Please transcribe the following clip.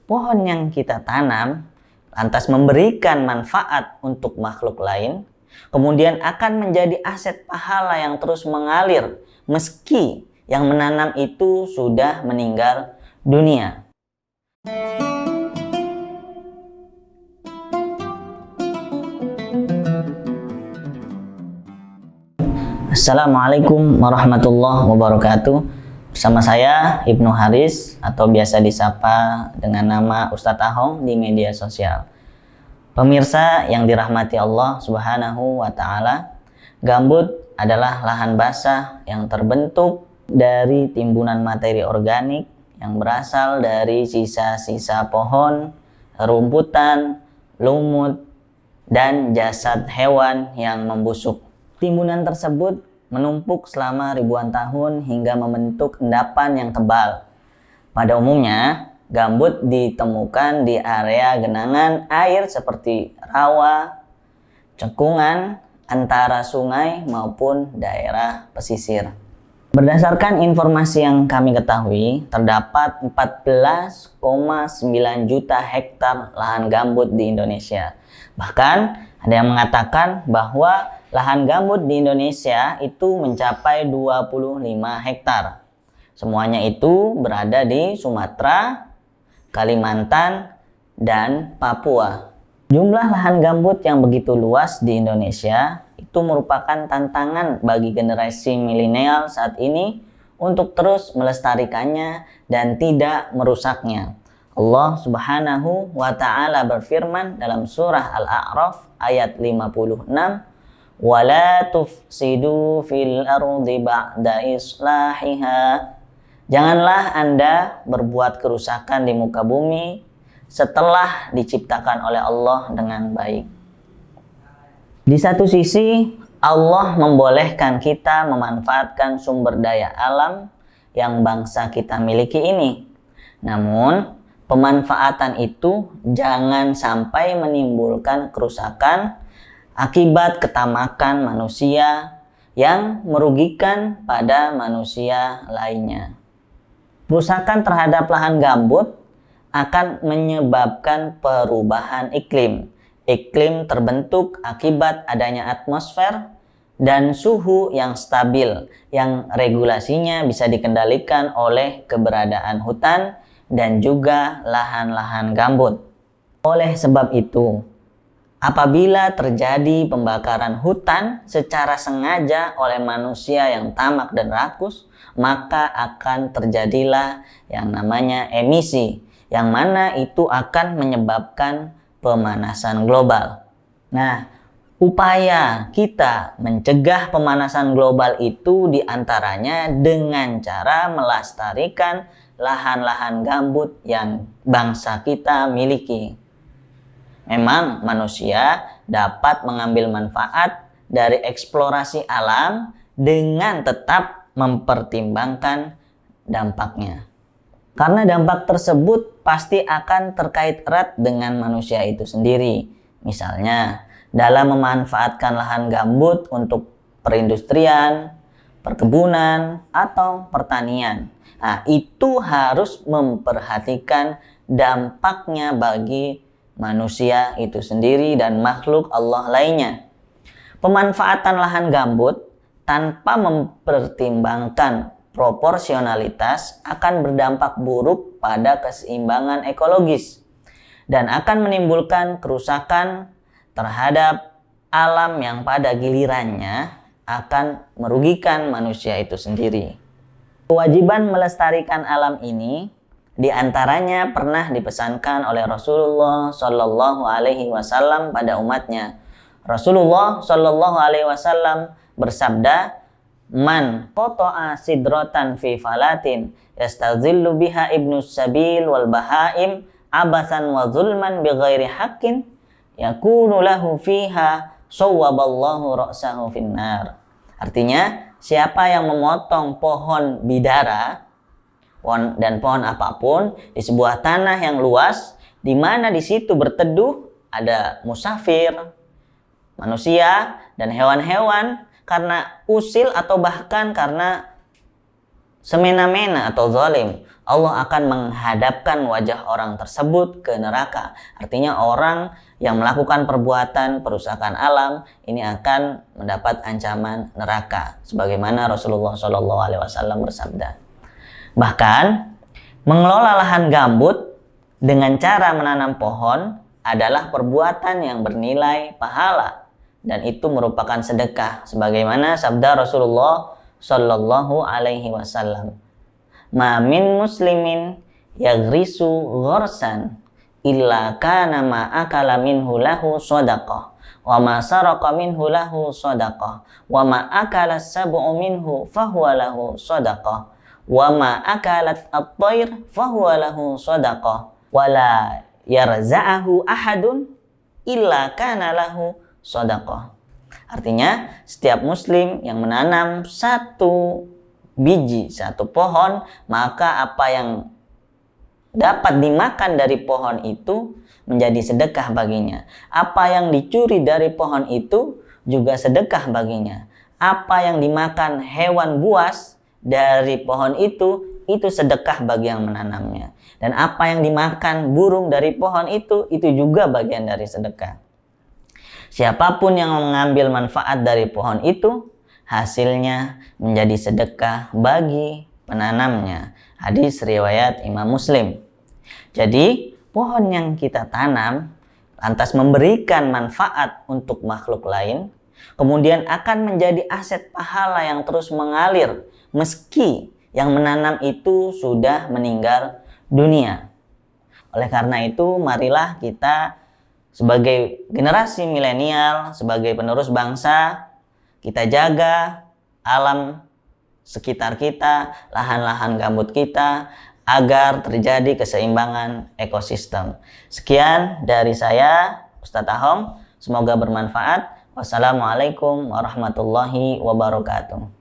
pohon yang kita tanam lantas memberikan manfaat untuk makhluk lain, kemudian akan menjadi aset pahala yang terus mengalir meski yang menanam itu sudah meninggal dunia. Assalamualaikum warahmatullahi wabarakatuh. Bersama saya Ibnu Haris atau biasa disapa dengan nama Ustadz Ahong di media sosial. Pemirsa yang dirahmati Allah Subhanahu wa Ta'ala, gambut adalah lahan basah yang terbentuk dari timbunan materi organik yang berasal dari sisa-sisa pohon, rumputan, lumut, dan jasad hewan yang membusuk. Timbunan tersebut menumpuk selama ribuan tahun hingga membentuk endapan yang tebal. Pada umumnya, gambut ditemukan di area genangan air seperti rawa, cekungan, antara sungai maupun daerah pesisir. Berdasarkan informasi yang kami ketahui, terdapat 14,9 juta hektar lahan gambut di Indonesia. Bahkan ada yang mengatakan bahwa lahan gambut di Indonesia itu mencapai 25 hektar. Semuanya itu berada di Sumatera, Kalimantan, dan Papua. Jumlah lahan gambut yang begitu luas di Indonesia itu merupakan tantangan bagi generasi milenial saat ini untuk terus melestarikannya dan tidak merusaknya. Allah Subhanahu wa Ta'ala berfirman dalam surah Al-A'raf ayat 56, "Wala tufsidu fil ardi ba'da islahiha." Janganlah Anda berbuat kerusakan di muka bumi setelah diciptakan oleh Allah dengan baik. Di satu sisi, Allah membolehkan kita memanfaatkan sumber daya alam yang bangsa kita miliki ini. Namun, pemanfaatan itu jangan sampai menimbulkan kerusakan akibat ketamakan manusia yang merugikan pada manusia lainnya. Kerusakan terhadap lahan gambut akan menyebabkan perubahan iklim. Iklim terbentuk akibat adanya atmosfer dan suhu yang stabil, yang regulasinya bisa dikendalikan oleh keberadaan hutan dan juga lahan-lahan gambut. Oleh sebab itu, apabila terjadi pembakaran hutan secara sengaja oleh manusia yang tamak dan rakus, maka akan terjadilah yang namanya emisi, yang mana itu akan menyebabkan pemanasan global. Nah, upaya kita mencegah pemanasan global itu diantaranya dengan cara melestarikan lahan-lahan gambut yang bangsa kita miliki. Memang manusia dapat mengambil manfaat dari eksplorasi alam dengan tetap mempertimbangkan dampaknya. Karena dampak tersebut pasti akan terkait erat dengan manusia itu sendiri. Misalnya, dalam memanfaatkan lahan gambut untuk perindustrian, perkebunan, atau pertanian. Nah, itu harus memperhatikan dampaknya bagi manusia itu sendiri dan makhluk Allah lainnya. Pemanfaatan lahan gambut tanpa mempertimbangkan proporsionalitas akan berdampak buruk pada keseimbangan ekologis dan akan menimbulkan kerusakan terhadap alam yang pada gilirannya akan merugikan manusia itu sendiri. Kewajiban melestarikan alam ini diantaranya pernah dipesankan oleh Rasulullah Shallallahu Alaihi Wasallam pada umatnya. Rasulullah Shallallahu Alaihi Wasallam bersabda, "Man qata'a sidratan fi falatin yastazillu biha ibnus sabil wal bahaim abasan wa zulman bighairi haqqin yakunu lahu fiha sawwaballahu ra'sahu finnar." Artinya, siapa yang memotong pohon bidara dan pohon apapun di sebuah tanah yang luas di mana di situ berteduh ada musafir, manusia dan hewan-hewan karena usil atau bahkan karena semena-mena atau zalim, Allah akan menghadapkan wajah orang tersebut ke neraka. Artinya orang yang melakukan perbuatan perusakan alam ini akan mendapat ancaman neraka, sebagaimana Rasulullah SAW bersabda. Bahkan mengelola lahan gambut dengan cara menanam pohon adalah perbuatan yang bernilai pahala, dan itu merupakan sedekah, sebagaimana sabda Rasulullah Shallallahu Alaihi Wasallam, "Ma min muslimin yagrisu ghorsan illa kana ma akala minhu lahu shadaqah wa ma saraqa minhu lahu shadaqah wa ma akala sab'u minhu fahuwa lahu shadaqah wa ma akalat at-tayr fahuwa lahu shadaqah wa la yarza'ahu ahadun illa kana lahu shadaqah." Artinya, setiap muslim yang menanam satu biji, satu pohon, maka apa yang dapat dimakan dari pohon itu menjadi sedekah baginya. Apa yang dicuri dari pohon itu juga sedekah baginya. Apa yang dimakan hewan buas dari pohon itu sedekah bagi yang menanamnya. Dan apa yang dimakan burung dari pohon itu juga bagian dari sedekah. Siapapun yang mengambil manfaat dari pohon itu, hasilnya menjadi sedekah bagi penanamnya. Hadis riwayat Imam Muslim. Jadi, pohon yang kita tanam lantas memberikan manfaat untuk makhluk lain, kemudian akan menjadi aset pahala yang terus mengalir meski yang menanam itu sudah meninggal dunia. Oleh karena itu, marilah kita sebagai generasi milenial, sebagai penerus bangsa, kita jaga alam sekitar kita, lahan-lahan gambut kita, agar terjadi keseimbangan ekosistem. Sekian dari saya, Ustadz Ahom. Semoga bermanfaat. Wassalamualaikum warahmatullahi wabarakatuh.